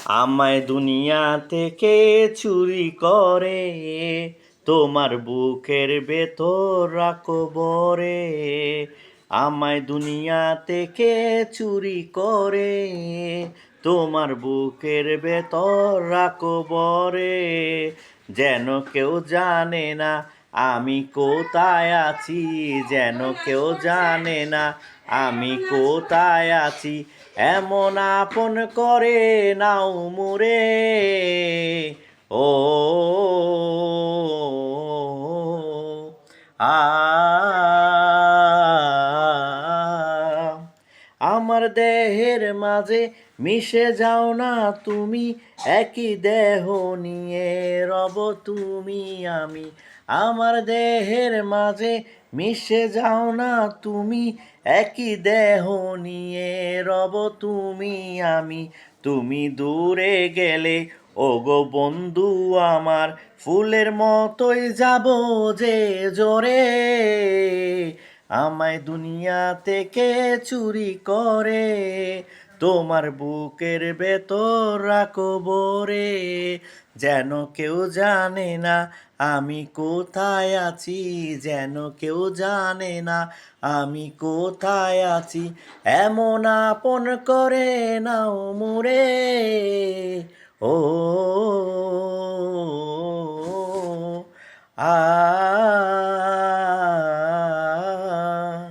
আমায় দুনিয়া থেকে চুরি করে তোমার বুকের ভেতর রাখো বরে। আমায় দুনিয়া থেকে চুরি করে তোমার বুকের ভেতর রাখো বরে। যেন কেউ জানে না আমি কোথায় আছি, যেন কেউ জানে না আমি কোথায় আছি। এমন আপন করে নাও মুরে ও আ আমার দেহের মাঝে মিশে যাও না তুমি, একই দেহ নিয়ে রব তুমি আমি। আমার দেহের মাঝে মিশে যাও না তুমি, একই দেহ নিয়ে রব তুমি আমি। তুমি দূরে গেলে ওগো বন্ধু আমার, ফুলের মতোই যাব যে জোরে। আমায় দুনিয়া থেকে চুরি করে তোমার বুকের ভেতর রাখো বরে। যেন কেউ জানে না আমি কোথায় আছি, যেন কেউ জানে না আমি কোথায় আছি। এমন আপন করে নাও মুরে ও